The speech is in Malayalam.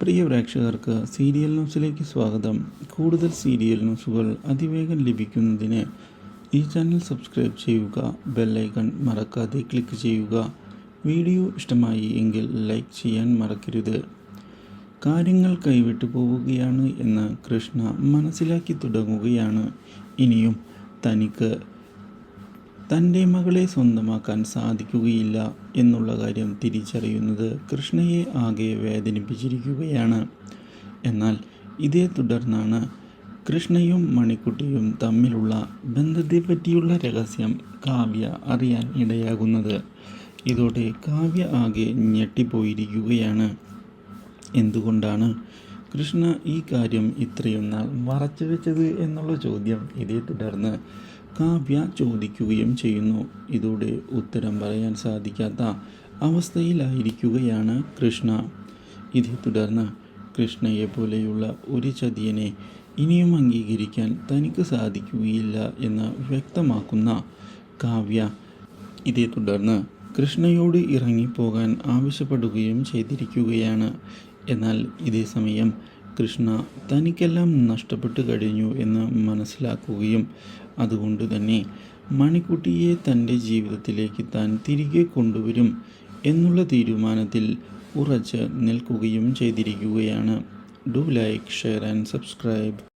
പ്രിയ പ്രേക്ഷകർക്ക് സീരിയൽ ന്യൂസിലേക്ക് സ്വാഗതം. കൂടുതൽ സീരിയൽ ന്യൂസുകൾ അതിവേഗം ലഭിക്കുന്നതിന് ഈ ചാനൽ സബ്സ്ക്രൈബ് ചെയ്യുക, ബെല്ലൈക്കൺ മറക്കാതെ ക്ലിക്ക് ചെയ്യുക. വീഡിയോ ഇഷ്ടമായി എങ്കിൽ ലൈക്ക് ചെയ്യാൻ മറക്കരുത്. കാര്യങ്ങൾ കൈവിട്ടു പോവുകയാണ് എന്ന് കൃഷ്ണ മനസ്സിലാക്കി തുടങ്ങുകയാണ്. ഇനിയും തനിക്ക് തൻ്റെ മകളെ സ്വന്തമാക്കാൻ സാധിക്കുകയില്ല എന്നുള്ള കാര്യം തിരിച്ചറിയുന്നത് കൃഷ്ണയെ ആകെ വേദനിപ്പിച്ചിരിക്കുകയാണ്. എന്നാൽ ഇതേ തുടർന്നാണ് കൃഷ്ണയും മണിക്കുട്ടിയും തമ്മിലുള്ള ബന്ധത്തെപ്പറ്റിയുള്ള രഹസ്യം കാവ്യ അറിയാൻ ഇടയാകുന്നത്. ഇതോടെ കാവ്യ ആകെ ഞെട്ടിപ്പോയിരിക്കുകയാണ്. എന്തുകൊണ്ടാണ് കൃഷ്ണ ഈ കാര്യം ഇത്രയും നാൾ മറച്ചു വെച്ചത് എന്നുള്ള ചോദ്യം ഇതേ തുടർന്ന് കാവ്യ ചോദിക്കുകയും ചെയ്യുന്നു. ഇതോടെ ഉത്തരം പറയാൻ സാധിക്കാത്ത അവസ്ഥയിലായിരിക്കുകയാണ് കൃഷ്ണ. ഇതേ തുടർന്ന് കൃഷ്ണയെ പോലെയുള്ള ഒരു ചതിയനെ ഇനിയും അംഗീകരിക്കാൻ തനിക്ക് സാധിക്കുകയില്ല എന്ന് വ്യക്തമാക്കുന്ന കാവ്യ ഇതേ തുടർന്ന് കൃഷ്ണയോട് ഇറങ്ങിപ്പോകാൻ ആവശ്യപ്പെടുകയും ചെയ്തിരിക്കുകയാണ്. എന്നാൽ ഇതേ സമയം കൃഷ്ണ തനിക്കെല്ലാം നഷ്ടപ്പെട്ടു കഴിഞ്ഞു എന്ന് മനസ്സിലാക്കുകയും അതുകൊണ്ട് തന്നെ മണിക്കുട്ടിയെ തൻ്റെ ജീവിതത്തിലേക്ക് താൻ തിരികെ കൊണ്ടുവരും എന്നുള്ള തീരുമാനത്തിൽ ഉറച്ച് നിൽക്കുകയും ചെയ്തിരിക്കുകയാണ്. Do like, share and subscribe.